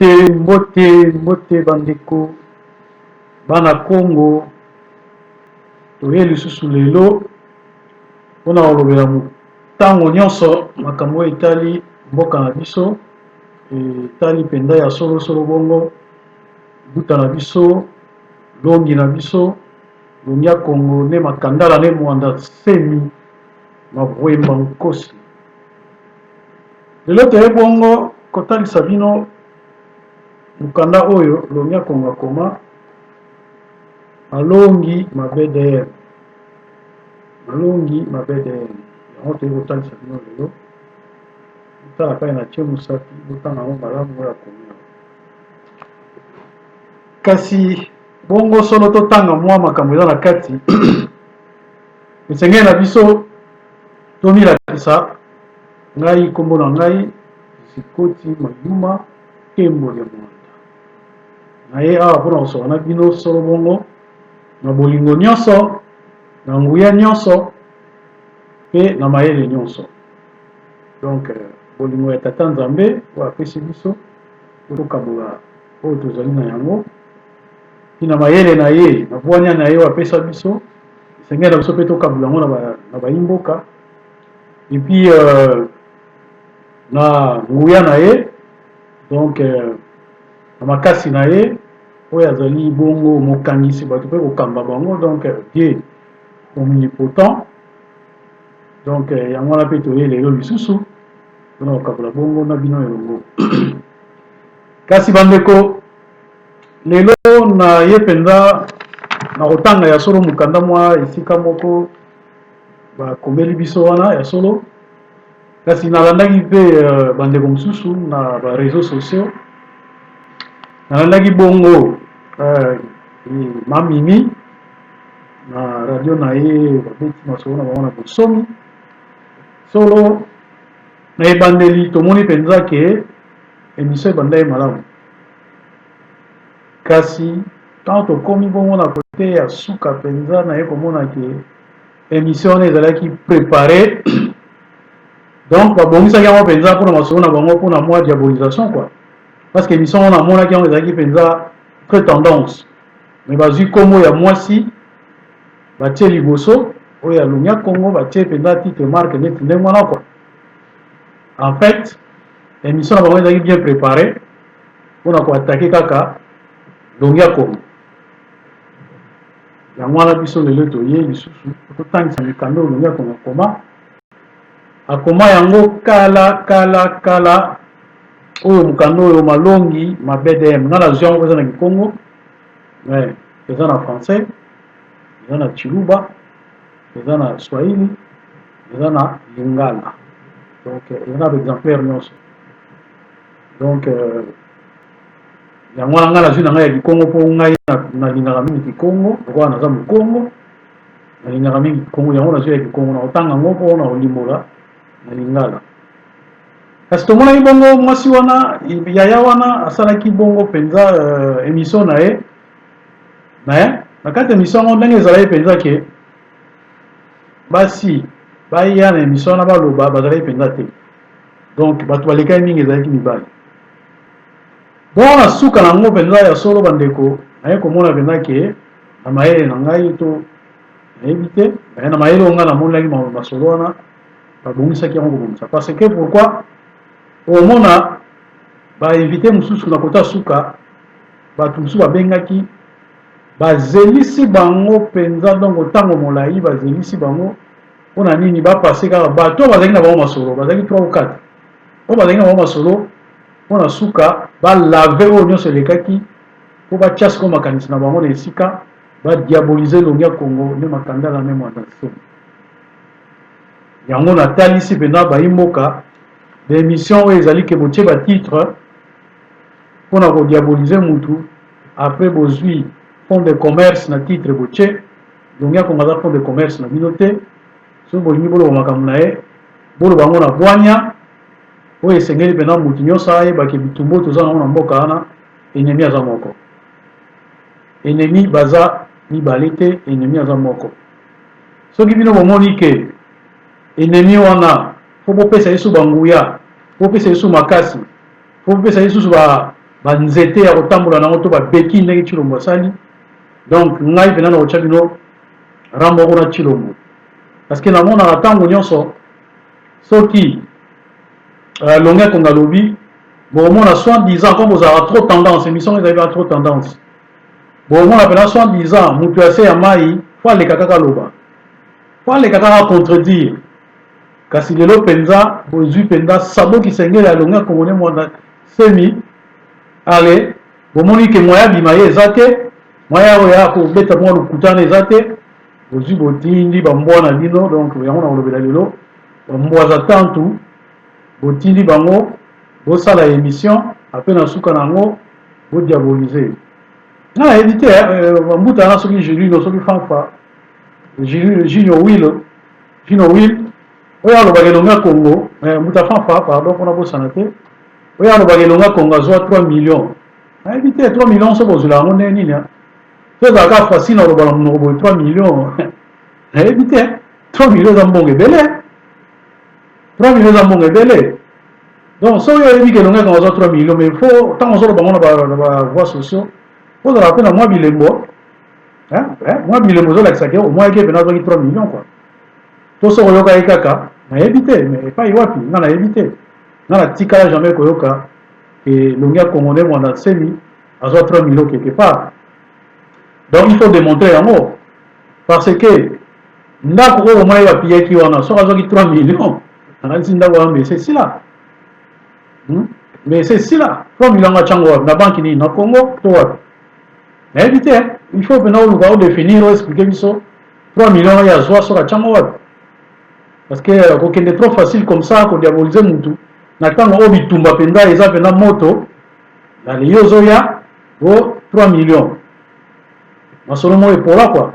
Mbote bandeko bana Congo toye lisusu lelo mpona kolobela ntango nyonso makambo etali mboka na biso etali mpenza ya solosolo bongo buta na biso longi na biso lonia Congo ne makandala ne mwanda semi mabwemba nkosi lelo toye bongo kotalisa bino mukanda oyo lonia Congo akoma malongi mabedem yango toye kotalisa bino lelo tala kaka na tie mosapi botanga yango malamu oyo akomi kasi bongo solo totanga mwa makambo eza na kati esengeli na biso tomilakisa ngai nkombo na ngai Zikoti Mayuma Nkembo ya Mwanda naye awa mpona kosoka na bino solo bongo na bolingo nyonso na nguya nyonso mpe na mayele nyonso donc bolingo ya tata nzambe oyo apesi biso tokabola oyo tozali na yango tina mayele na ye na bwanya na ye oyo apesa biso esengeli na biso mpe tokabola yango na bayimboka epuis na nguya na ye donc na makasi na ye oyo azali bongo mokangisi bato mpe kokamba bango donc Dieu omnipotent donc yango wana mpe toye lelo lisusu mpona kokabola bongo na bino elongo kasi bandeko lelo na ye mpenza na kotanga ya solo mokanda mwa esika moko bakomeli biso wana ya solo kasi nalandaki mpe bandeko mosusu na bareseau sociaux nalandaki bongo mamimi na radio na ye babeti masolo na bango na bosomi solo na ebandeli tomoni mpenza ke émission ebanda ye malamu kasi ntango tokomi bongo na kote ya suka mpenza na ye komona ke émission wana ezalaki préparé donc babongisaki yango mpenza mpona masolo na bango mpona mwa diabolisation quoi parce que émission wana amonaki yango ezalaki mpenza très tendance mais bazwi kombo ya mwasi batie liboso oyo ya lonia Congo batie mpenza titre marque neti ndenge wana quoi en fait émission na bango ezalaki bien préparé mpona koatake kaka lonia Congo yango wana biso lelo toye lisusu totangisa mikanda oyo lonia Congo akoma yango kala oyo mokanda oyo malongi mabedem nga nazwi yango eza na Kikongo eza na français eza na Chiluba eza na Swahili eza na Lingala donc eza na exemplaire nyonso donc yango wana nga nazwi na ngai ya Kikongo mpo ngai nalingaka mingi Kikongo lokola naza mokongo nalingaka mingi Kikongo yango nazwi ya Kikongo na kotanga yango mpo na kolimbola na Lingala kasi tomonaki bongo mwasi wana yaya wana asalaki bongo mpenza émission na ye na kati ya émission yango ndenge ezalaki mpenza ke basi baya na émission wana baloba bazalaki mpenza te donc bato balekaki mingi ezalaki mibali bongo na suka na yango mpenza ya solo bandeko naye komona mpenza ke na mayele na ngai to nayebi te na mayele oyo ngai namonaki masolo wana babongisaki yango kobongisa parce que pourquoi omona bainvité mosusu na kota suka bato mosusu babengaki bazelisi bango mpenza donc ntango molai bazelisi bango mpona nini bapase kaka bato oyo bazalaki na bango masolo bazalaki 3 ou 4 oyo bazalaki na bango masolo mpona suka balave oyo nyonso elekaki mpo batia siko makanisi na bango na esika badiabolize lonia Congo nde makandala ne mwanda somi yango natalisi mpenza bayimboka d'émission oyo ezali ke botie batitre mpona kodiabolize mutu après bozwi fond de commerce na titre botie lonia Congo aza fond de commerce na bino te soki bolingi boloba makambo na ye boloba yango na bwanya oyo esengeli mpenza mutu nyonso ayebaki bitumbu toza nango na mboka wana ennemi aza moko ennemi baza mibale te ennemi aza moko soki bino bomoni ke ennemi wana fo bopesa ye su banguya fo bopesa ye su makasi fo bopesa ye susu banzete ya kotambola nango to babeki ndenge Tshilombo asali. Donc ngai pena na otya bino rambo kuna Tshilombo parce que namonaka ntango nyonso soki longe konga lobi bomona 70 ans comme bozalaka trop tendance émission ezali ba trop tendance bomona pena 70 ans moto ase ya mai fo aleka kaka loba fo aleka kaka contredire kasi lelo mpenza bozwi mpenza saboki sengeli ya longe kongone mwana semi ale bomoni ke moya bima ye eza te moya oyo ya kobeta mwa lokutana eza te bozwi botindi bambwa na bino donc yango na kolobela lelo bambwa za tantu botindi bango bosala émission ape na suka nango bodiabolize nga nayebi te bambuta na soki julino soki fanfa junior will oyo alobaka elonga congo mbuta fanfa pardon mpona bosana te oyo alobaka elonga congo azwa 3 millions nayebi te 3 millions so bozwela yango nde nini to ezalaka facile na kolobala monoko boye 3 millions nayebi te 3 millions eza mbongo ebele 3 millions eza mbongo ebele donc soki oyebi ke elonga congo azwa 3 millions mais fo ntango ozoloba ngo na bavoix sociaux ozala mpe na mwa bilembo mwa bilembo ozolakisaki omwa eke pena azwaki 3 millions quoi to soki oyoka ye kaka nayebi te mais epai wapi nga nayebi te nga natikala jamais koyoka elongi ya congo nde mwana semi azwa 3 millions quelque part. Donc il faut démontrer yango parce que ndako oyo omoi bapiyaki wana soki azwaki 3 millions angalisi ndako wana mais c'est sila mais c'est sila 3 millions nga tyango wapi na banki nini na congo to wapi nayebi te il faut pena oluka odéfinir oexplike biso 3 millions oyo azwa soki atyango wapi parce que kokende trop facile comme ça kodiabolize mutu na ntango oyo bitumba mpenza eza pena moto na leyi ozoya o 3 millions masolo moko epola quoi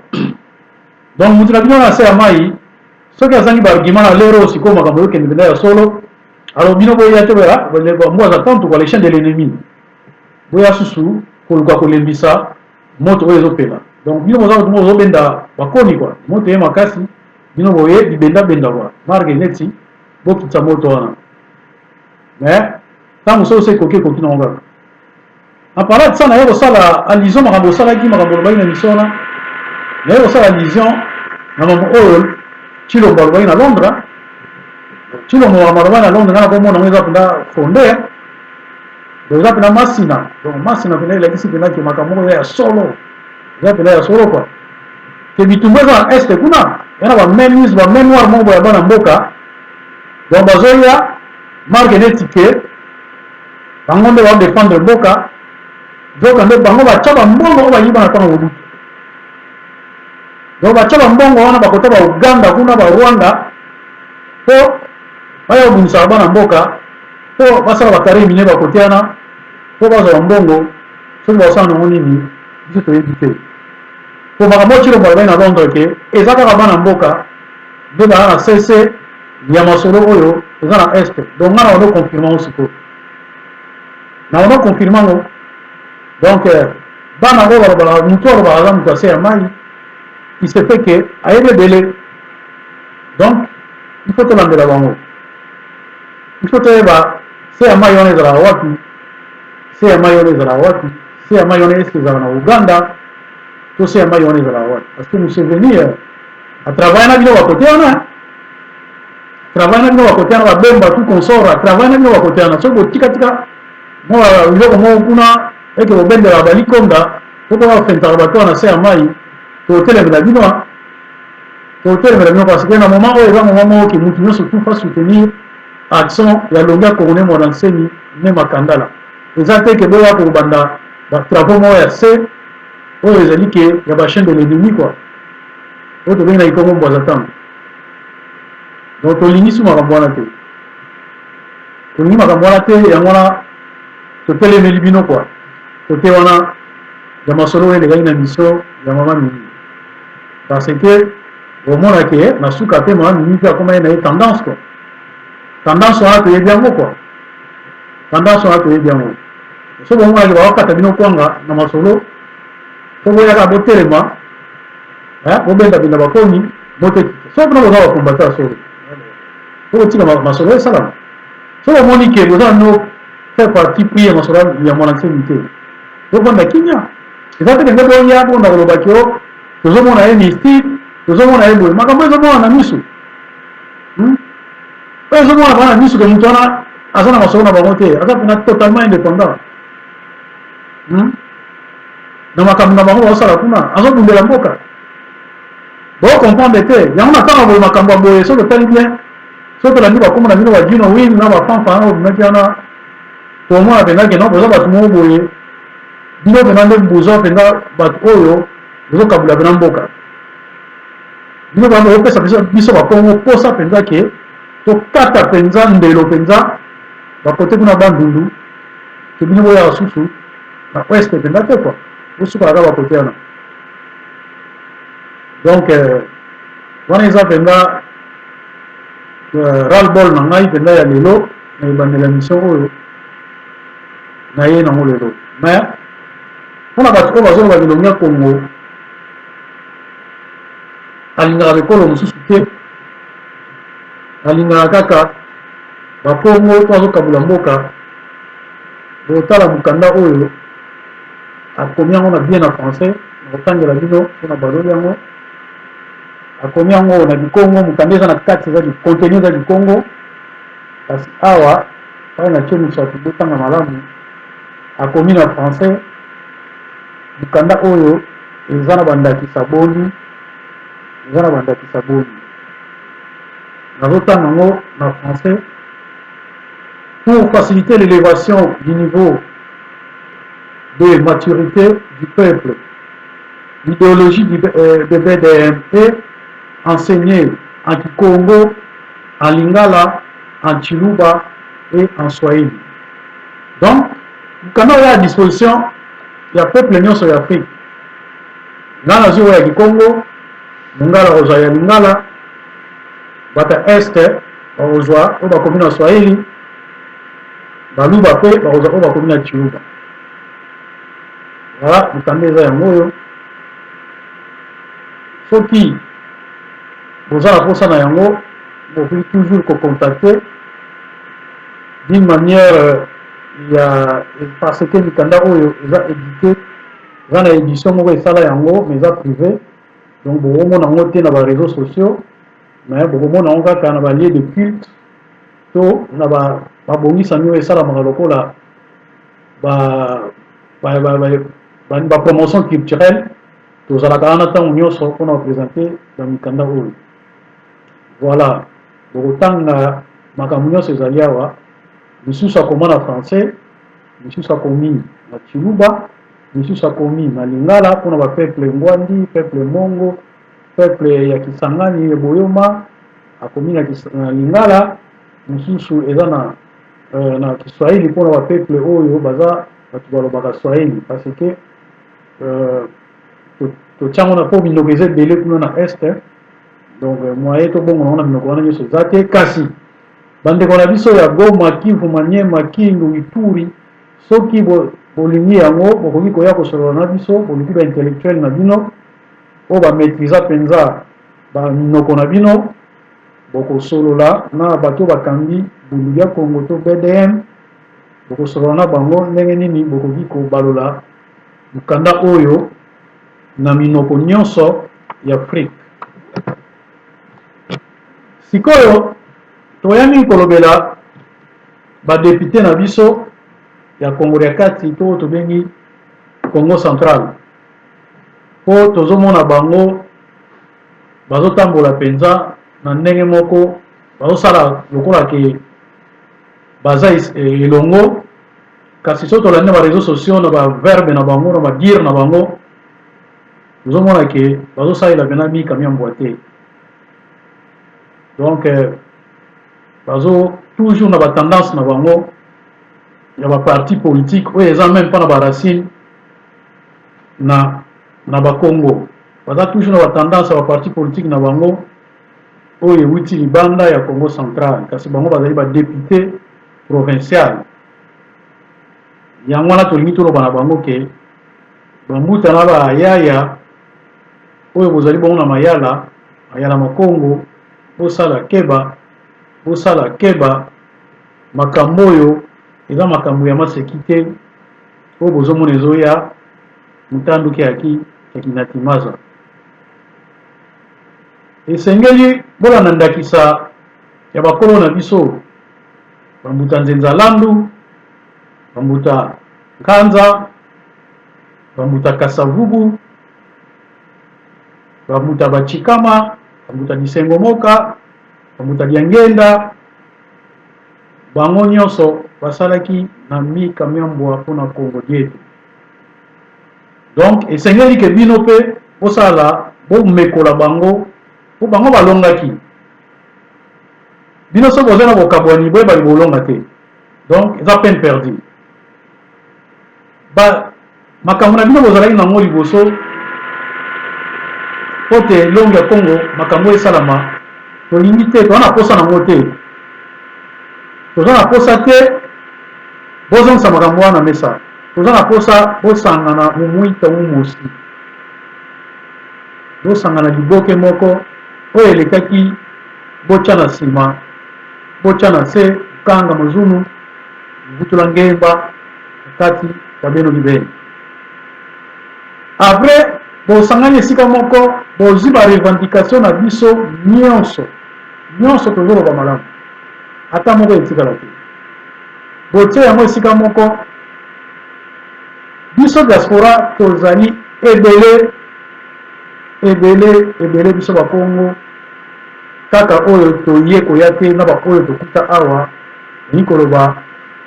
donc mutu na bino na se ya mai soki azangi baargument na lero sikoyo makambo oyokende mpenza ya solo alors bino boya te mbo aza tantu kwa les chaînes de l'ennemi boya susu koluka kolembisa moto oyo ezopela donc bino boza kutu ozobenda bakoni quoi moto ye makasi bino boye bibendabenda kwa marke neti bokitisa moto wana mais ntango so ose ekoki nango kaka aparat sa naye kosala allusion makambo osalaki makambo olobaki na émission wana naye kosala allusion na makambo oyo Tshilombo alobaki na Londres Tshilombo makambo alobaki na Londres nga nakomona ngo eza mpenza fonde donc eza mpenza masina donc masina mpenza elakisi mpenza ke makambo oyo ya solo eza mpenza ya solo quoi ke bitumbu eza na este kuna yana bamenis bamémoire moko boya bana mboka donc bazoya marke neti ke bango nde baodefendre mboka donc nde bango batya bambongo oyo bayiba na ntango mobutu donc batya bambongo wana bakota bauganda kuna barwanda mpo baya kobunisaka bana mboka mpo basala bakare mine bakotiana mpo bazwa bambongo soki basala nango nini biso toyebi te mpo makambo Tshilombo alobaki na Londres ke eza kaka bana mboka nde baya na sese ya masolo oyo eza na este donc nga na ono confirme ngo sikoyo na ono confirme ngo donc bana oyo balobaka mutu alobaka aza mutu ase ya mai il se fait ke ayebi ebele donc il faut tolandela bango il faut toyeba se ya mai wana ezalaka wapi se ya mai wana ezalaka wapi se ya mai wana eske ezalaka na uganda to se ya mai wana ezalaka wapi parce que Museveni atravaille na bino bakote wana travaille na bino bakote wana babemba tout consort atravaille na bino bakote wana soki botikatika mwa biloko moko kuna eke bobendela balikonda poko bafentaka bato wana se ya mai totelemela bino parce que na moment oyo eza moment moko ke mutu nyonso tout fa soutenir action ya longi ya congolais mwana nseni me makandala eza te ke boya kobanda batravo moko ya se oyo ezali ke ya bachaîne de l'ennemi quoi oyo tobengi na ikongo mbwaza ntango donc tolingisi makambo wana te tolingi makambo wana te yango wana totelemeli bino quoi kote wana ya masolo oyo elekaki na mission ya mama mimi parce que omonake na suka te mama mimi mpe akoma ye na ye tendance quoi tendance wana toyebi yango quoi tendance wana toyebi yango so bomonake bakokata bino kwanga na masolo po boyaka botelema bobendabenda bakoni botekita so bino boza bakombata solo po botika masolo esalama so bomoni ke boza no fait partie pris masolo ya mwana nsemite donc on a kinya eza te ndenge boya ko ndako lobakio tozomona ye mystique tozomona ye boye makambo ezomona na miso ezomona bana miso ke mutu wana aza na masolo na bango te aza pena totalement indépendant na makambo na bango baosala kuna azobundela mboka bocomprendre te yango natanga boye makambo ya boye soki otali bien soki tolandi bakoma na bino bajino win na bafanfana obimaki wana tomona mpenzake no boza bato moko boye bino mpena nde bozwa mpenza bato oyo bozokabula mpena mboka bino bana opesa biso bakongo posa mpenza ke tokata mpenza ndelo mpenza bakote kuna bandundu ke bino boyaka susu na ouest mpenza te kua bosukalaka bakote wana donc wana eza mpenza ras-le-bol na ngai mpenza ya lelo na ebandela mission oyo na ye nango lelo mais mpona bato oyo bazoloba bilongi ya kongo alingaka bikolo mosusu te alingaka kaka bakongo to azokabula mboka botala mokanda oyo akomi yango na bien na français na kotangela bino mpona baloli yango akomi yango na bikongo mokanda eza na kati eza contenu eza bikongo kasi awa pai na tie misato botanga malamu akomi na français mokanda oyo eza na bandakisa boni eza na bandakisa boni nazotanga yango na français pour faciliter l'élévation du niveau de maturité du peuple. L'idéologie de BDM est enseignée en Kikongo, en Lingala, en Chiluba et en Swahili. Donc, quand on est à disposition, il y a peuple l'Union sur l'Afrique. Dans la zone de Kikongo, Lingala, Rosalia Lingala, Bata Est, Rosalia, on va communiquer en Swahili, Baluba Pe, on va communiquer en Chiluba. Voilà, vous avez des amis. Soki vous avez pour ça vous pouvez toujours contacter d'une manière parce que le candidat est édité dans l'édition mais est privé donc vous avez dans les réseaux sociaux mais vous avez dans les lieux de culte to na ba bongisa mieux et ça la lokola ba promotion culturelle tozalaka wana ntango nyonso mpona kopresente bamikanda oyo voilà bokotanga makambo nyonso ezali awa misusu akoma na français misusu akomi na chiluba misusu akomi na lingala mpona bapeuple ngwandi peuple mongo peuple ya kisangani eboyoma akomi na lingala misusu eza na kiswahili mpona bapeuple oyo baza bato balobaka swahili parce que totiango na po minoko eza ebele kuna na este donc moye tobongo nango na minoko wana nyonso eza te kasi bandeko na biso ya Goma, Kivu, Maniema, Kindu, Ituri soki bolingi yango bokoki koya kosolola na biso bolingi baintellectuel na bino oyo bamaîtrisa mpenza baminoko na bino bokosolola na bato bakambi bulu ya Congo to BDM bokosolola na bango ndenge nini bokoki kobalola mokanda oyo na minoko nyonso ya Afrique. Sikoyo toyami kolobela badepute na biso ya Congo ya kati to tobengi Congo Central po tozomona bango bazotambola penza na ndenge moko bazosala lokola ke baza elongo kasi so tolandi ba réseaux sociaux na ba verbe na bango na ba dire na bango tozomona ke bazosalela pena mikami ya mbwa te donc bazo toujours na batendance na bango ya baparti politique oyo eza même mpona baracine na bakongo baza toujours na batendance ya baparti politique na bango oyo ewuti libanda ya Congo Central kasi bango bazali badepute provincial yango wana tolingi toloba na bango ke bambuta na bayaya oyo bozali bongo na mayala makongo bosala keba makambo oyo eza makambo ya maseki te oyo bozomona ezoya motanduki yaki na esengeli bolanda ndakisa ya bakolo na biso bambuta nzenza landu, bambuta nkanza, bambuta kasavubu, bambuta bachikama, bambuta disengo moka, bambuta diangenda, bango nyonso basalaki na mika miambwa mpona Kongo dietu. Donc esengeli ke bino pe bosala bomekola bango po bango balongaki. Bino so boza na bokabwani boye bali bolonga te. Donc eza peine perdue. Makambo na bino bozalaki nango liboso po te longi ya Kongo makambo esalama tolingi te toza na posa nango te. Toza na posa te bozongisa makambo wana mesa. Toza na posa bosangana mumuita mumosi. Bosangana liboke moko oyo elekaki bocha na nsima bocha na se kanga mazunu butula ngemba kati kabeno libeni. Après bosangani esika moko bozwi ba revendication na biso nyonso tozoloba malamu ata moko etikala te botie yango esika moko. Biso diaspora tozali ebele biso bakongo kaka oyo toye koya te na baoyo tokuta awa ni koloba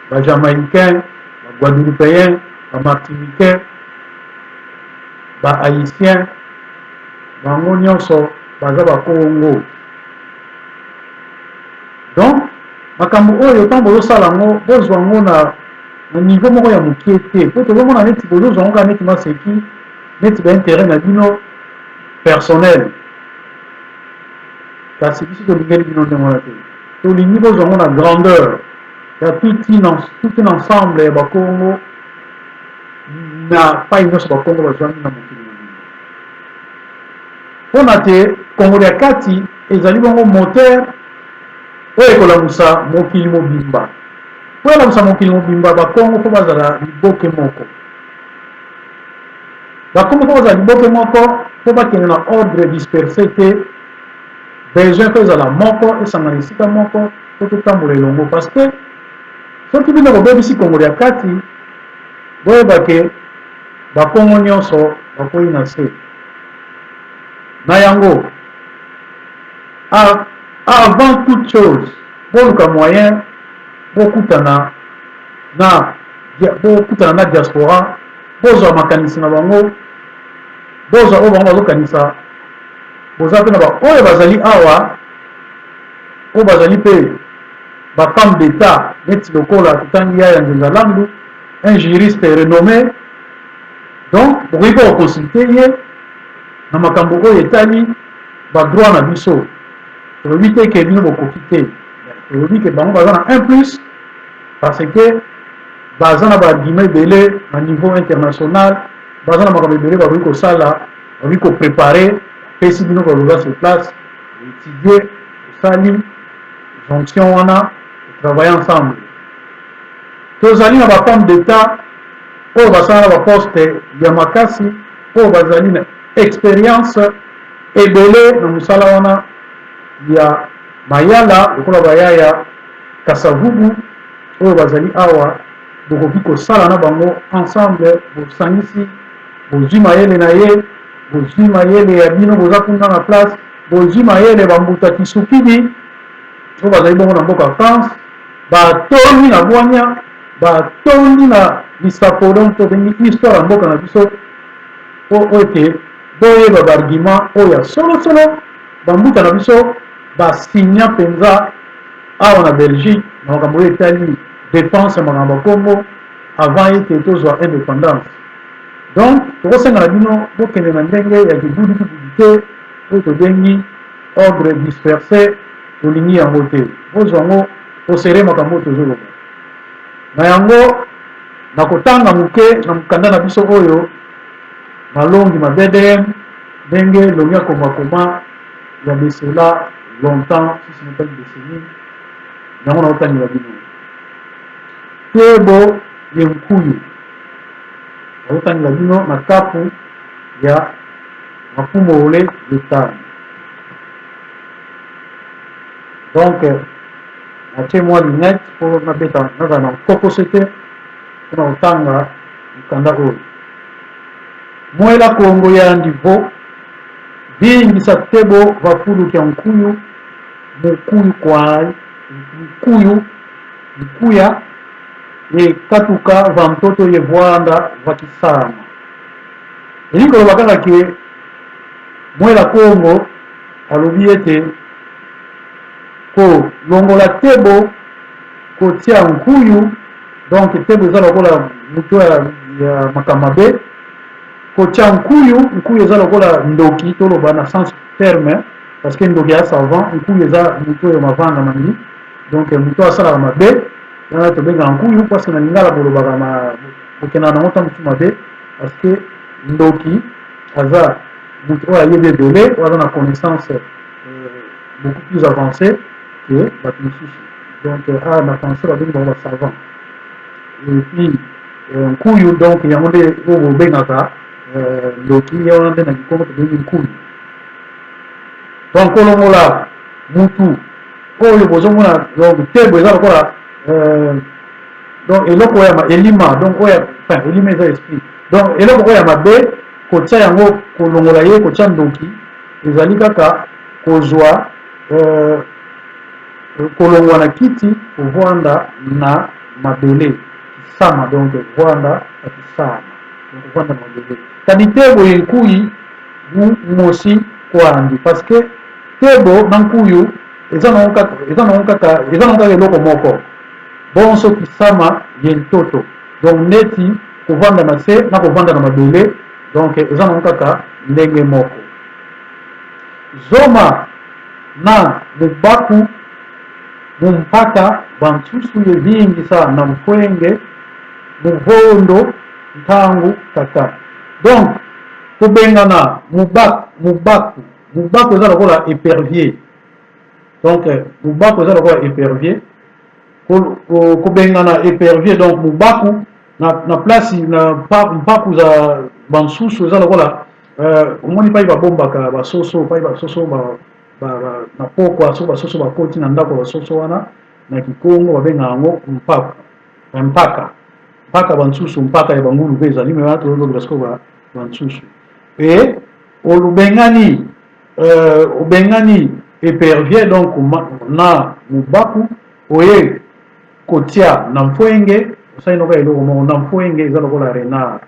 bajamaïcain, baguadeloupéen, bamartiniquais, bahaïtien, bango nyonso baza bakongo. Donc makambo oyo ntango bozosala yango bozwa yango na niveau moko ya mokie te po tozomona neti bozozwa yango kaka neti maseki neti baintérêt na bino personnel. Kasi biso tolingeli bino ndenge wana te tolingi bozwa yango na grandeur ya tout un ensemble ya bakongo na pai nyonso bakongo bazwami na mokili na bino. Mpona te Kongo ya kati ezali bongo moteur oyo ekolamusa mokili mobimba. Po elamusa mokili mobimba bakongo mpo bazala liboke moko. Bakongo mpo bazala liboke moko mpo bakende na ordre dispersé te besoin mpo ezala moko esangana esika moko po totambola elongo. Parce que soki bino bobebisi Kongo ya kati boyebake bakongo nyonso bakoyi na se na yango. Avant toute chose boluka moyen bokutana na diaspora bozwa makanisi na bango bozwa oyo bango bazokanisa boza mpe na baoyo bazali awa oyo bazali mpe bafemme d'état neti lokola totangi ya nzenza landu un juriste renommé. Donc bokoki mpe koconsulte ye na makambo oyo etali badroit na biso. Tolobi te ke bino bokoki te, tolobi ke bango baza na 1+ parce que baza na baargument ebele na niveau international, baza na makambo ebele bakoki kosala, bakoki koprépare pesi bino baloba sur place étudier osali jonction wana travailler ensemble. Tozali na bafemme d'état oyo basala na baposte ya makasi oyo bazali na expérience ebele na mosala wana ya mayala lokola bayaya kasavubu oyo bazali awa bokoki kosala na bango ensemble bosangisi bozwi mayele na ye bozwi mayele ya bino boza kuna na place bozwi mayele bambuta kisukidi oyo bazali bongo na mboka France batondi na bwanya batondi na lisapo donc tobengi histoire ya mboka na biso po ete boyeba baargument oyo ya solosolo bambuta na biso basinya mpenza awa na Belgique na makambo oyo etali dépense ya makambo ya Kongo avant ete tozwa indépendance. Donc tokosenga na bino bokende na ndenge ya kibudi te oyo tobengi ordre dispersé tolingi yango te bozwa yango osere makambo oyo tozoloba na yango na kotanga moke na mokanda na biso oyo malongi ma DDM ndenge longi akomakoma ya besela longtemps si ce n'est pas une décennie yango na otangela bino. tebo ye nkuyu autangila bino na kapu ya makumbole etano. Donc atie mwa lunette mpo nabeta naza na kokose te mpona kotanga mokanda oyo. Mwela kongo ya ndivo vingisa tebo vafuluki ya nkuyu mkuya ekatuka va mtoto ye vwanda vakisama. Elikoloba kaka ke mwela kongo alobi ete kolongola tebo kotia nkuyu, donc tebo eza lokola muto ya makambo mabe, kotia nkuyu eza lokola ndoki toloba na sens terme parce que ndoki ya savant, nkuyu eza muto ya mavanga mangi, donc muto asalaka mabe wana tobengaka nkuyu parce que na lingala bolobaka kokenda nango ntango mosusu mabe parce que ndoki aza mutu oyo ayebi ebele oyo aza na connaissance beaucoup plus avancée que bato mosusu. Donc na français babengi bango basavant. Et puis nkuyu donc yango nde oyo bobengaka ndoki ye wana nde na kikongo tobengi nkuyu. Donc kolongola mutu oyo bozomona donc tebo eza lokola donc eloko oyo elima, donc oyo enfin elima eza esprit, donc eloko oyo ya mabe kotia yango kolongola ye kotia ndoki ezali kaka kozwa kolongwa na kiti kovwanda na mabele kisama, donc vwanda na kisama, donc vwanda na mabele. Kadi tebo ye nkuyi mosi kwandi parce que tebo na nkuyu eza nango kaka eloko moko bonso kisama ye ntoto, donc neti kovanda na se na kovanda na mabele, donc eza nango kaka ndenge moko. Zoma na mubaku mumpaka bansusu ye vingisa na mfwenge muvondo ntangu kaka. Donc kobengana mubaku eza lokola épervier, donc mubaku eza lokola épervier, kobengana épervier, donc mubaku na place na mpaku za bansusu eza lokola omoni pai babombaka basoso, pai basoso na pokwa so basoso bakoti na ndako basoso wana na kikongo babengaka yango mpaka bansusu mpaka ya bangulu mpe ezali me wana tolobela siko bansusu. E obengani épervier donc na mubaku oye kotia na mfwenge osali noka eloko moko na mfwenge eza lokola renard.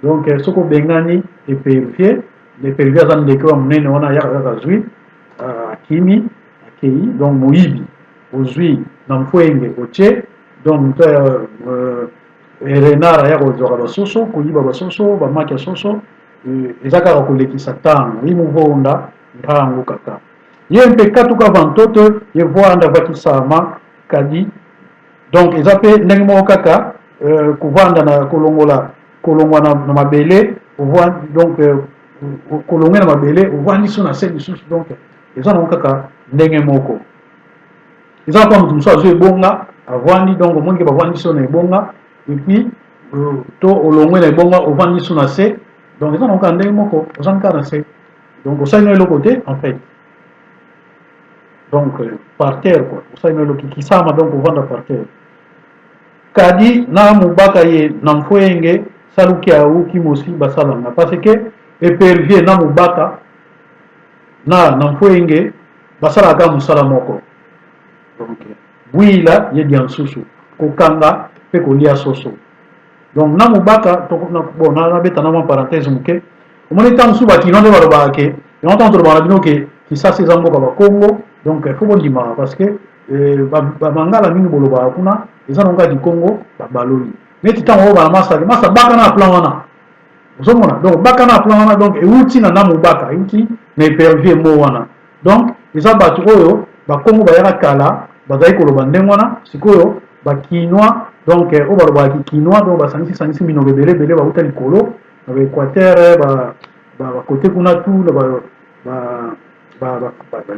Donc soko bengani épervier, l'épervier aza ndeke wa monene wana ayaka kaka zwi akimi akei, donc moyibi ozwi na mfwenge otie, donc moto renard aya kozwaka basoso koyiba basoso bamaki ya soso eza kaka kolekisa ntango ye movonda ntango kaka ye mpe katuka vantoto ye vwanda vakisama kadi. Donc eza mpe ndenge moko kaka kovanda na kolongwa na mabele, donc kolongwe na mabele ovandi so na se lisusu, donc eza nango kaka ndenge moko. Eza mpa moto mosusu azwi ebonga avwandi, donc omonike bavwandi so na ebonga epuis to olongwe na ebonga ovandi so na se, donc eza nango kaka ndenge moko ozandi kaka na se, donc osali no eloko te en fait, donc par terre quoi, osali no eloko kisama, donc ovanda par terre. Kadi na mubaka ye na mfwenge saluki auki mosi basalanga parce que épervier na mubaka na mfwenge basalaka mosala moko, donc bwila ye dia nsusu kokanga mpe kolia soso. Donc na mubaka bon nabeta na mwa parenthèse moke omoni ntango mosusu bakino nde balobaka ke yango ntango tolobaka na bino ke kisasa eza mboka bakongo, donc fo bondimaka parce que bamangala mingi bolobaka kuna eza nango kaka kikongo babaloli neti ntango oyo bana masa baka na plan wana ozomona, donc baka na plan wana, donc euti na mubaka euti na épervier mo wana, donc eza bato oyo bakongo bayaka kala bazali koloba ndenge wana sikoyo bakinois, donc oyo balobaka kinois, donc basangisi minoko ebele bauta likolo na baéquateur bakote kuna tu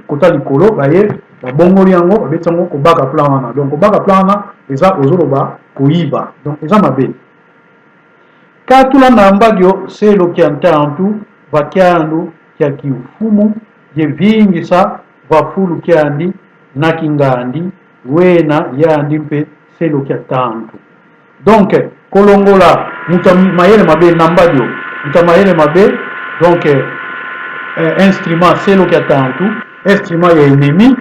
kota likolo baye babongoli yango babeti yango kobaka plan wana. Donc kobaka plan wana eza ozoloba koyiba, donc eza mabe. Katula na mbagyo selo kyantantu vakyandu kya kiufumu je vingisa vafulu kyandi na kingandi wena yandi mpe selo kya tantu. Donc kolongola muta mayele mabe na mbagyo muta mayele mabe, donc instrument selo kya tantu, instrument ya ennemi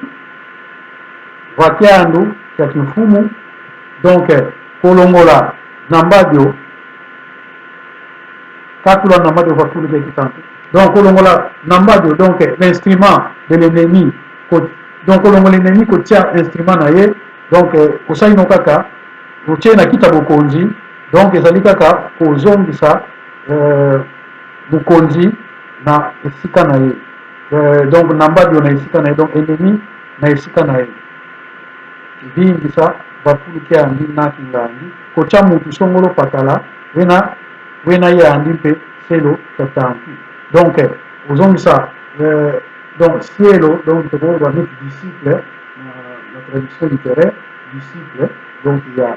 vakyandu kya kiufumu, donc kolongola na mbagyo katula na mbagyo vafulu kya kitantu. Donc kolongola na mbagyo, donc l'instrument de l'ennemi, donc kolongola l'ennemi kotia instrument na ye, donc kosaino kaka kotie na kita bokonzi, donc ezali kaka kozongisa bokonzi na esika na ye, donc na mbagyo na esika na ye, donc ennemi na esika na ye vingisa vafulu kyandi na kingandi kotia mutu songolo patala wena yandi mpe selo kya tantu. Donc ozongisa donc cielo, donc on dit disciple, la traduction littéraire disciple, donc il y a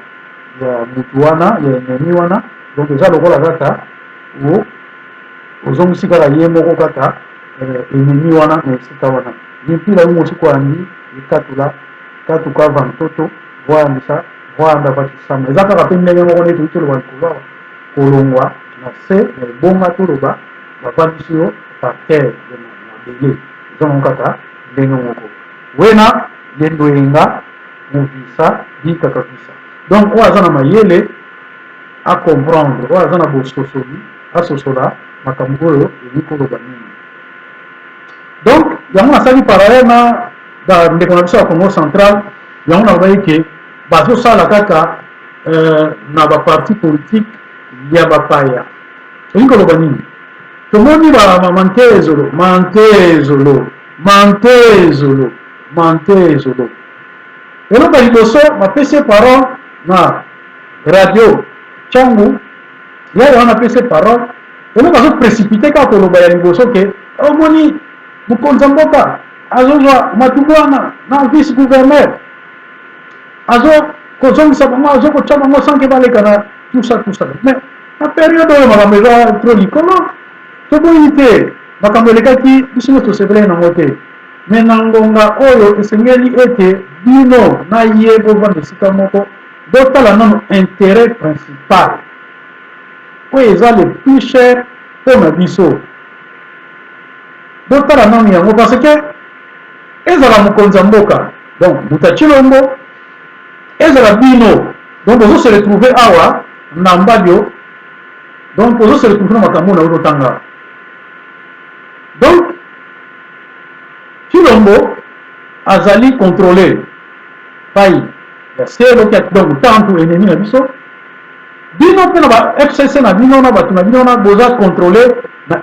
mutuana, il y a ennemi wana, donc eza lokola kaka ozongisi kaka ye moko kaka ennemi wana na esika wana. Mipila yumo siku andi ikatula katuka vantoto voandisa voanda vatisama eza kaka pe ndenge moko neti utoloba likolo kolongwa na se na ebonga toloba bavandisi yo par terre na mabele ezango kaka ndenge moko wena yendo yenga movisa bikakakisa. Donc oyo aza na mayele acomprendre, oyo aza na bososoli asosola makambo oyo eli koloba nini. Donc yango nasali parallèle na bandeko na biso ya Congo central, yango nalobaki ke bazosala kaka na baparti politique ya bapaya. Elingi koloba nini? Tomoni mantezolo eloko liboso bapesi parole na radio changu yayo wana apesi parole eloko azoprécipité kaka koloba ya liboso ke omoni mokonzi ya mboka azozwa matumbu wana na vice gouverneur kozongisa bango azokotia bango sanke baleka na tout ça. Mais na période oyo makambo eza tro likolo toboyi te, makambo elekaki biso nyonso tosepelaki nango te. Mais na ngonga oyo esengeli ete bino na ye bovanda esika moko botala nano intérêt principal oyo eza le plus cher mpo na biso, botala nano yango parce que ezala mokonzi ya mboka donc muta Tshilombo, ezala bino donc bozo se retrouver awa na mbagyo, donc bozo se retrouver na makambo na ototanga. Donc Tshilombo azali contrôlé pai ya selo kya donc tantu ennemi na biso, bino mpe na ba FCC na bino na bato na bino na boza contrôlé na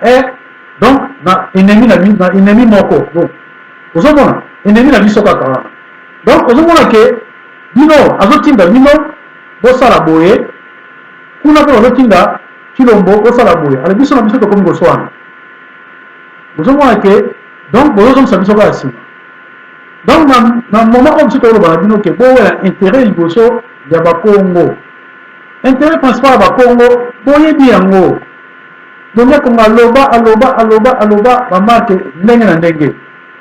donc na ennemi na ennemi moko. Donc ozomona ennemi na biso kaka wana, donc ozomona ke bino azotinda bino bosala boye, kuna mpe bazotinda Tshilombo bosala boye, ala biso na biso tokomi koswana. Ozomona ke donc bozozongisa biso kaka nsima. Donc na moment oyo biso toloba na bino ke bowela intérêt liboso ya bakongo, intérêt principal ya bakongo boyebi yango. Donge kongo aloba bamarke ndenge na ndenge,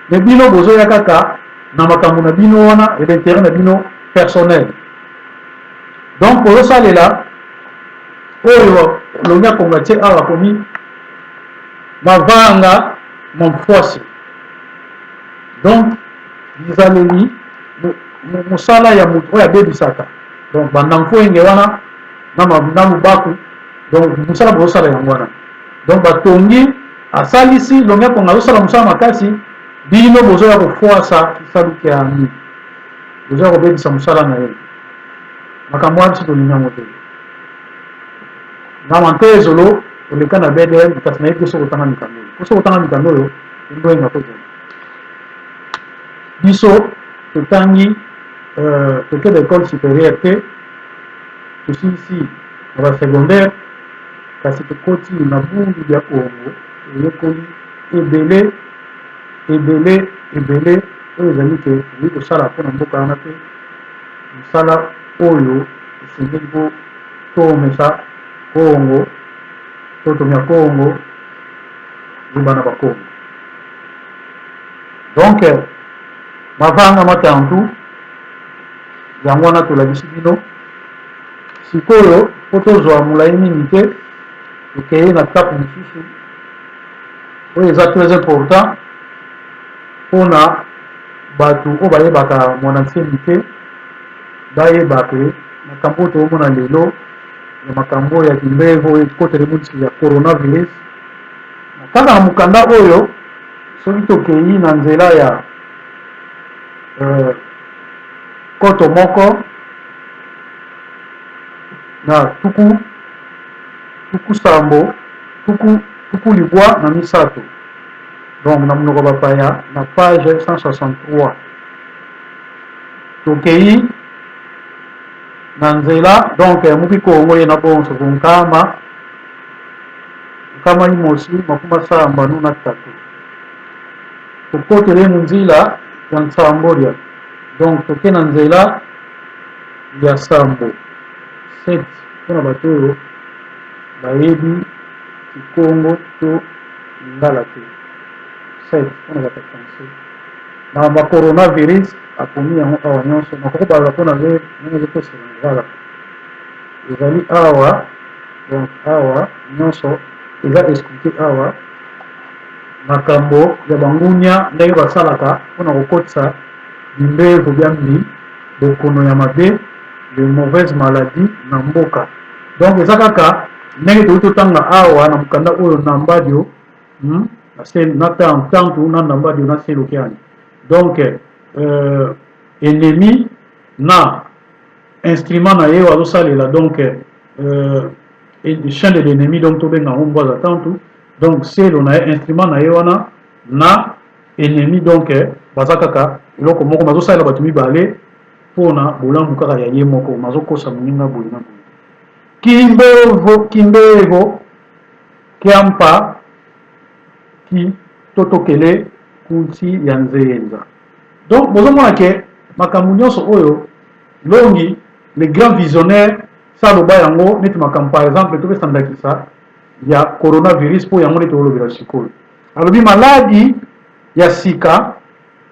me bino bozoya kaka na makambo na bino wana et l'intérêt na bino personnel. Donc bozosalela oyo longa kongo tie awa komi mavanga momfuasi, donc bizaleli mosala ya moto oyo abebisaka, donc bandamfuenge wana na lubaku, donc mosala bozosala yango wana. Donc batongi asalisi longa kongo azosala mosala makasi, bino bozoya kofwasa kisaluki ya ami, bozoya kobebisa mosala na ye. Makambo wana biso tolingi yango te. Na mantezolo oleka na BDM kasi na ye biso kotanga mikando oyo, biso kotanga mikando oyo endoyenga kozela biso totangi toke d'école supérieure te, tosilisi na basecondaire, kasi tokoti na bungu ya Kongo eyekoli ebele ebele oyo ezali ke toyei kosala mpona mboka wana te mosala oyo esengeli po tomesa kongo to tomia kongo libana bakongo. Donc mavanga matantu yango wana tolakisi bino sikoyo po tozwa molai mingi te tokeye na tape mosusu oyo eza très important mpona bato oyo bayebaka mwana nsembi te bayeba pe makambo oyo toomona lelo ya makambo ya kimbevo oyo ekotele motiki ya coronavirus kaka na mokanda oyo soki tokei na nzela ya koto moko na tuku sambo tuku libwa na misato, donc na monoko bapaya na page 163 tokei na nzela donc muki kongo ye na bonso kunkama kama imosi makuma samba nuna tatu tokotele munzila ya nsambolia, donc toke na nzela ya sambo 7 mpona bato oyo bayebi kikongo to lingala te 7 mpona bato français na bacoronavirus akomi yango awa nyonso nakoko bala mpona ve ndenge ezopesela ngala ezali awa, donc awa nyonso eza expliqué awa makambo ya bangunya ndenge basalaka mpona kokotisa bimbevo bya mbi bokono ya mabe de mauvaise maladie na mboka. Donc eza kaka ndenge toyi totanga awa na mokanda oyo na mbadio na tantu na mbadio na selokiani. Donc ennemi na instrument na ye wazosalela donc chaîne de l'ennemi donc tobenga ngo mbwaza tantu, donc selo na ye instrument na ye wana na ennemi donc baza kaka eloko moko bazosalela bato mibale mpona bolamu kaka ya ye moko bazokosa moninga boye na boye kimbevo kiampa ki totokele kuti ya nzenza. Donc bozomona ke makambo nyonso oyo longi les grands visionnaires saloba yango neti makambo par exemple topesa ndakisa ya coronavirus mpo yango neti olobela sikoyo alobi maladi ya sika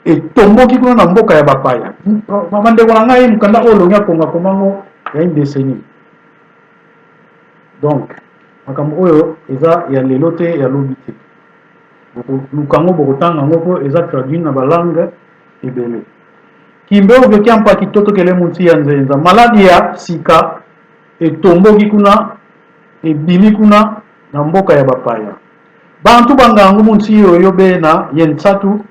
etomboki kuna na mboka ya bapaya bandeko na ngai mokanda oyo olongi akongakongango ya une décennie. Donc makambo oyo eza ya lelo te ya lobi te lukango bokotanga yango mpo eza traduit na balangue ebele. Kimbeo kiampa kitotokele muti ya nzenza maladi ya sika etomboki kuna ebimi kuna na mboka ya bapaya bantu bangangu munsi oyo bena yensatu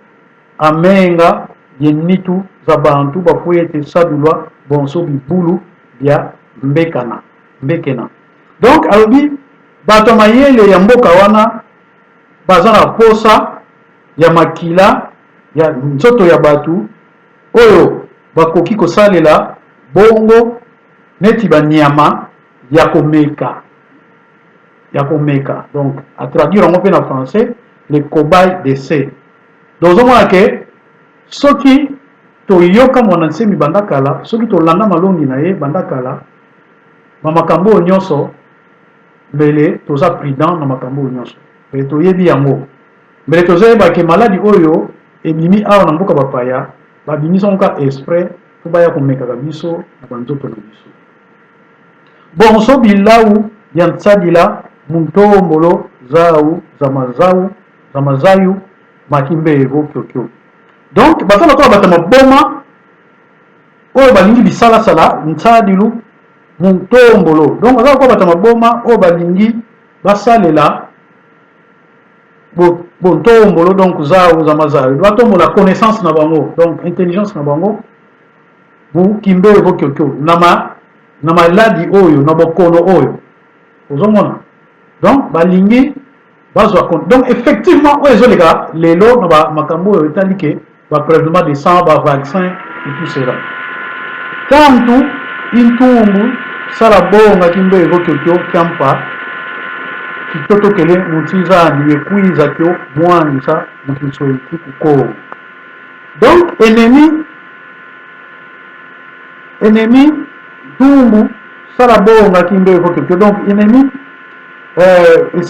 amenga yenitu za bantu bafuyete sadulwa bonso bibulu bya mbekena. Donc alobi bato mayele ya mboka wana baza na posa ya makila ya nzoto ya batu oyo bakoki kosalela bongo neti banyama ya komeka. Donc à traduire en en français les cobayes d'essai. Donc ozomona ke soki toyoka mwana nsemi bandakala soki tolanda malongi na ye bandakala bamakambo oyo nyonso mbele toza prudent na makambo oyo nyonso mbele toyebi yango mbele tozoyeba ke maladi oyo ebimi awa na mboka bapaya babimisa nka exprès po baya komekaka biso na banzoto na biso. Bon so bilau ya ntsadila muntombolo zamazayu makimbevo kyokyo. Donc baza lokola bato maboma oyo balingi bisalasala ntsadilu muntombolo, donc baza lokola bato maboma oyo balingi basalela bontombolo, donc zamazayu batombola connaissance na bango, donc intelligence na bango bukimbevo kyokyo na maladi oyo na bokono oyo ozomona. Donc balingi bazwa compte. Donc effectivement oyo ezoleka lelo na makambo oyo etali ke prélèvement de sang, vaccin et tout cela. Tantu intumbu sala bonga kimbevo kyokyo kiampa kitoto kele mutiza ndi ekuiza kyo mwanisa mukisoiki kuko. Donc ennemi tumbu sala bonga kimbe ko kyo. Donc ennemi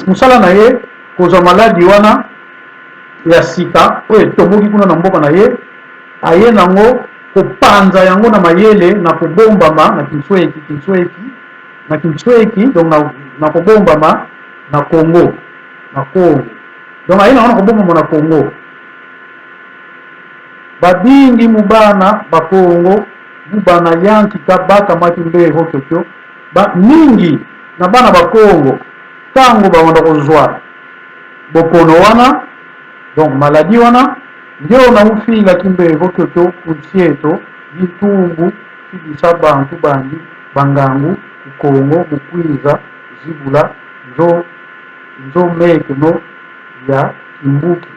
musala na ye koza maladi wana ya sika oyo tomoki kuna na mboka na ye aye nango kopanza yango na mayele na kobombama na kinsweki donc na kobombama na Congo donc aye nango na kobombama na Congo babingi mubana ba Congo mubana yankika bakamaki mbeho kyokyo mingi na bana ba Congo tango bawanda kozwa bokono wana donc maladie wana ndio na ufila kimbeho kyokyo kusieto bitumbu kibisa bantu bandi bangangu Kongo mukwiza zibula nzo mekeno ya kimbuki.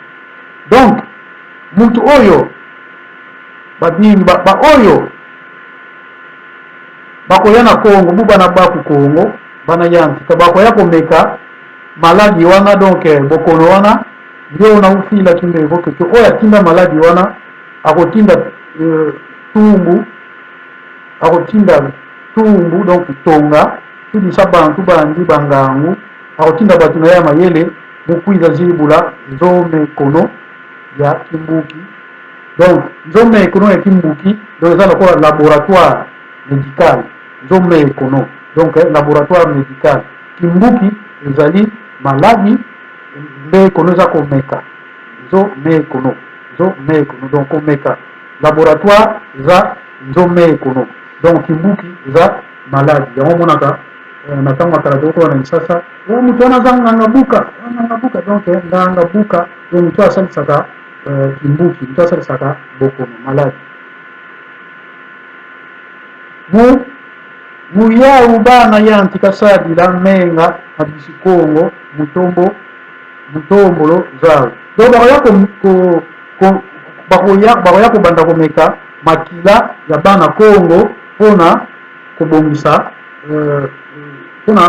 Donc muntu oyo babimba ba oyo bakoya na Kongo bubana baku Kongo bana yanti bakoya komeka maladi wana donc bokono wana ndio na ufila kimbeho kyokyo oya tinda maladi wana akotinda tumbu donc tonga kibisa bantu bandi bangangu akotinda batu na ya mayele mukwiza zibula nzome kono ya kimbuki. Donc nzome kono ya kimbuki donc eza lokola laboratoire médical nzome kono donc laboratoire médical kimbuki ezali maladi mbe kono eza komeka nzome kono donc komeka laboratoire eza nzome kono donc kimbuki eza maladi yango monaka na tango akarate ko na sasa mutu wana nganga buka donc nganga buka donc mutu asalisaka kimbuki mutu asalisaka bokono maladi muyau bana yanti kasadi la menga abisi Kongo mutombolo zao donc bakoya kobanda komeka makila ya bana Kongo pona kobongisa pona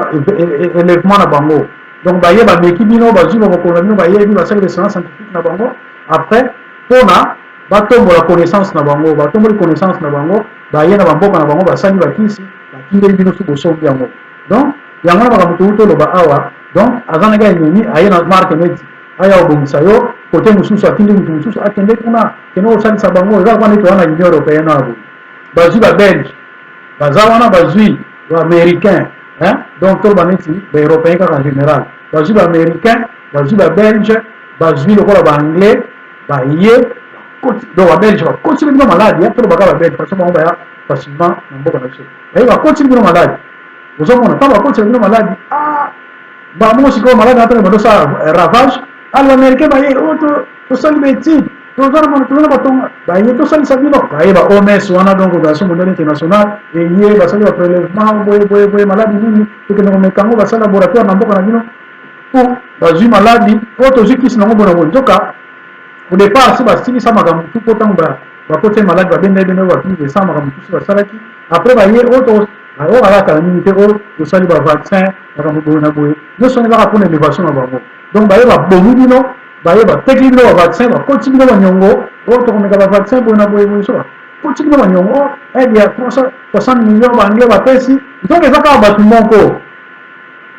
élèvement na bango donc baye ba meki bino bazwi bokono bino baye bi basali de scientifique na bango après pona batombola connaissance na bango baye na bamboka na bango basali bakisi bakindeli bino su bosombi yango donc yango na bakamutu utoloba awa donc azanaka ennemi aye na marque neti aya obongisa yo kote mosusu atindi mutu mosusu akende kuna kende kosalisa bango eza kwa neti wana union européenne abo bazwi babelge baza wana bazwi baaméricain donc toloba neti baeuropéen kaka en général bazwi baaméricain bazwi babelge bazwi lokola baanglais baye donc babelge bakotili bino maladi tolobaka babelge parce bango baya facilement na mboka na biso baye bakotili bino maladi ozomona ntango bakotili bino maladi bamongo sikoyo maladi natanga bandosala ravage ali baaméricain baye tosali baétude tozana batonga baye tosalisa bino baye ba OMS wana donc organisation mondiale internationale eye basali ba prélèvement boye maladi nini tokende komekango basali laboratoire na mboka na bino po bazwi maladi po tozwi kisi nango bona boye nzoka au départ si basilisa makambo tu po ntango bakoti maladi babendabenda oyo bapili esa makambo tusi basalaki après baye oyo alaka na nini te oyo tosali bavaccin makambo boye na boye nyonso ni kaka mpona innovation na bango donc baye babomi bino baye batekili bino bavaccin bakoti bino banyongo oyo tokomeka bavaccin boye na boye so bakoti bino banyongo aide ya 60 millions bange bapesi ntongo eza kaka bato moko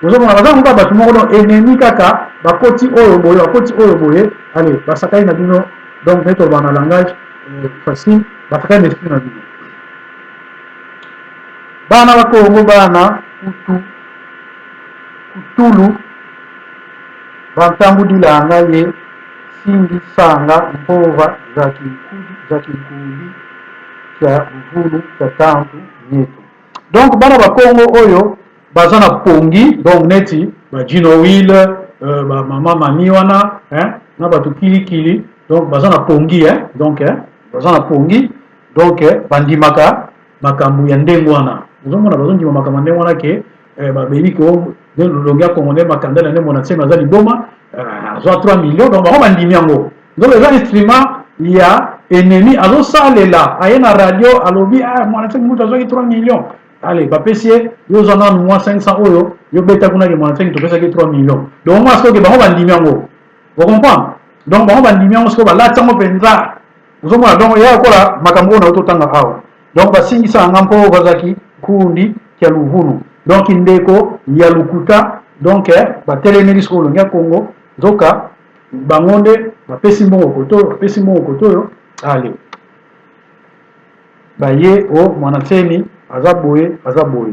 ozomona baza kaka bato moko donc ennemi kaka bakoti oyo boye allez basakai na bino donc nde toloba na langage facile basakai na esprit na bino bana bakongo bana kutulu bantambudilanga ye singi sanga mpova za kinkuli kya mvulu kya tantu nyetu donc bana bakongo oyo baza na pongi donc neti bajino wile bamama mami wana na bato kilikili donc baza na pongi donc baza na pongi donc bandimaka makambo ya ndenge wana ozomona bazondima makambo ndenge wana ke babeli ko longi ya congolais makandela nde mona ntsema aza liboma azwa 3 millions donc bango bandimi yango donc eza instrument ya ennemi azosalela aye na radio alobi mwana ntsema mutu azwaki 3 millions allez bapesi ye yo zwa nanu mwa 500 oyo yo beta kuna ke mwana 5 topesaki 3 millions donc mwa sikoke bango bandimi yango ocomprendre donc bango bandimi yango sikoyo balati yango mpenza ozomona donc ya kola makambo oyo na ototanga awa donc basingisa yanga mpo bazalaki kundi ya luvunu donc ndeko ya lukuta donc batelemeli sikoyo olongi ya kongo nzoka bango nde bapesi mbongo koto oyo ale baye o mwanaseni aza boye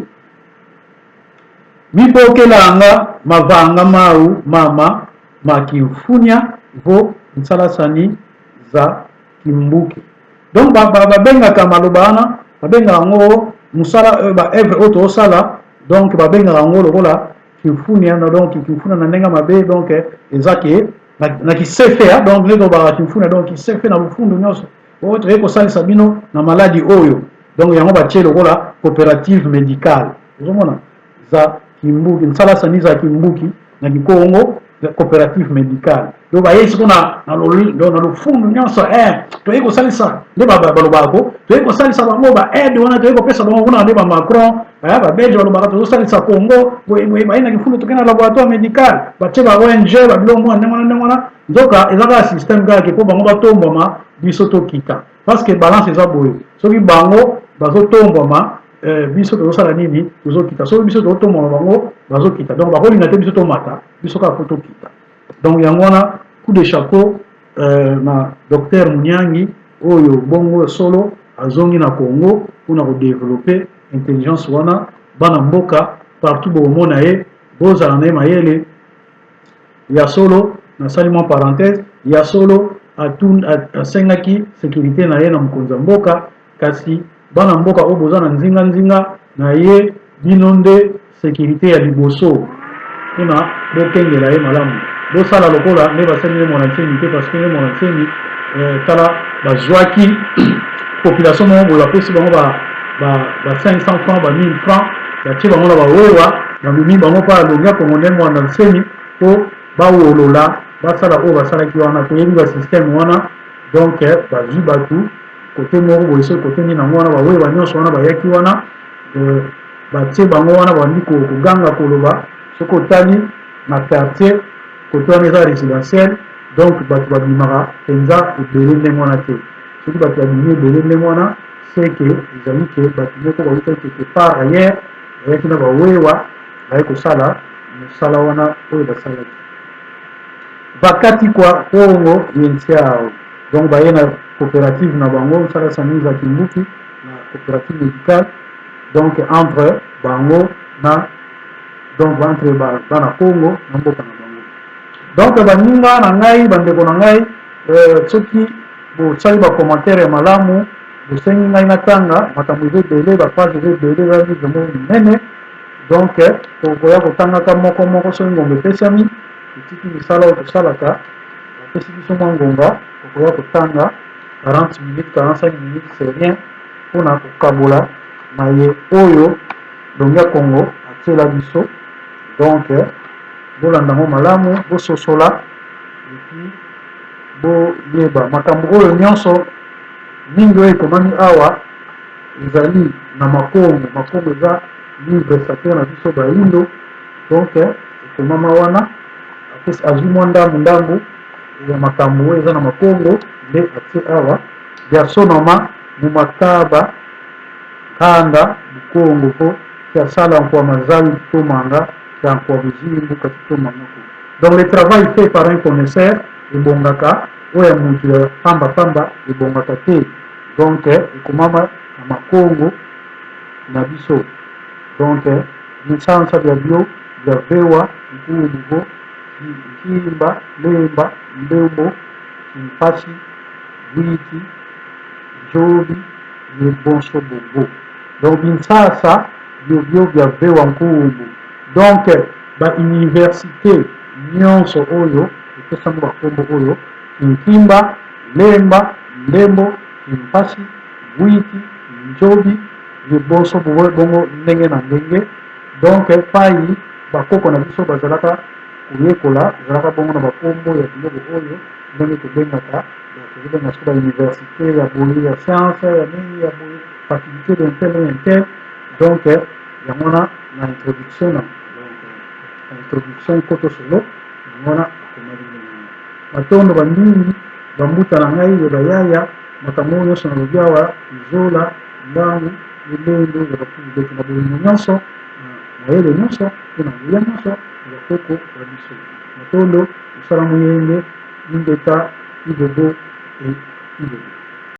mipokelanga mavanga mau mama makifunya vo nsalasani za kimbuki donc babengaka maloba wana babengaka yango mosala baevre oyo toosala donc babengaka yango lokola kifunya donc kifunya na ndenge mabe donc eza ke na kisefe donc nde tobaka kifunya donc kisefe na lufundu nyonso oyo toyei kosalisa bino na maladi oyo donc yango batie lokola coopérative médicale ozomona za kimbuki nsalasani za kimbuki na kikongo coopérative médicale donc bayei siko na lufundu nyonso toyei kosalisa nde balobako toyei kosalisa bango baaide wana toyei kopesa bango kuna nde bamacron babelge balobaka tozosalisa congo baye na kifundu tokei na laboratoire médical batie ba ong babilo mwa ndenge wana nzoka eza kaka système kaka mpo bango batombwama biso tokita parce que balance eza boye soki bango bazotombwama biso tozosala nini tozokita soki biso tozotombwama bango bazokita donc bakolinga te biso tomata biso kaka po tokita donc yango wana coup de chapeau na docteur Munyangi oyo bongo solo azongi na Congo mpona kodevelope intelligence wana bana mboka partout bomona ye bozala na ye mayele ya solo nasali mwa parenthèse ya solo asengaki sécurité na ye na mokonzi ya mboka kasi bana mboka oyo boza na nzinga na ye bino nde sécurité ya liboso mpona bokengela ye malamu bosala lokola nde basali ye monanteni te parce que ye monanteni tala bazwaki population moko boye bapesi bango ba 500 francs ba 1000 francs batie bango na bawewa bamemi bango mpo alongi akongo nde monanteni mpo bawolola basala oyo basalaki wana toyebi basystème wana donc bazwi batu kote moko boye soki kote nini yango wana bawewa nyonso wana bayaki wana batie bango wana bandi koganga koloba soki otali na quartier kote wana eza résidentiel donc bato babimaka mpenza ebele ndenge wana te soki bato babimi ebele ndenge wana seke ezali ke bato moko bautaki quelque part ailleurs bayaki na bawewa baye kosala mosala wana oyo basalaki bakati kwa kongo yentiao donc baye na coopérative na bango nsalasani za kimbuki na coopérative médicale donc entre bango na donc entre bana Congo na mboka na bango donc baninga na ngai bandeko na ngai soki bosali bacommentaire ya malamu bosengi ngai natanga makambo eza ebele bapage eza ebele eza livre moko minene donc tokoya kotangaka moko soki ngonga epesami etiki misala oyo tosalaka bapesi biso mwa ngonga tokoya kotanga 40 minutes 45 minutes c'est rien mpona kokabola na ye oyo longi ya Congo atiela biso donc bolandango malamu bososola epi boyeba makambo oyo nyonso mingi oyo ekomami awa ezali na makongo eza livre sacré na biso baindo donc ekomama wana azwi mwa ndambu ya makambo oyo eza na makongo nde atie awa biasonoma mumakaba kanda bukongo po kiasala nkwa mazawi tomanga kwa buzimbu kati tomangako donc le travail fait par un connaisseur ebongaka oyo ya mutu ya pamba ebongaka te donc ekomama na makongo na biso donc misansa bya bio bya vewa nkuubugo nkimba lemba ndembo mpasi bwiti njobi yebonso bobo donc binsasa bio bya vewa nkuubu donc bauniversité nyonso oyo epesango bakombo oyo nkimba lemba ndembo mpasi bwiti njobi liboso bongo ndenge na ndenge donc pai bakoko na biso bazalaka koyekola ezalaka bongo na bakombo ya biloko oyo ndenge tobengaka tozobenga so bauniversité ya boye ya science ya nini ya boye faculté d'intel et intel Donc yango wana na introduction na introduction koto solo yango wana akomaki ndenge batondo bandimi bambuta na ngai ya bayaya makambo oyo nyonso nalobi awa izola mbangu milendo ya bakulubeki na bolingo nyonso mayele nyonso mpe na nguya nyonso ya bakoko ya biso matondo osala moyenge indeta ibobo e ibobo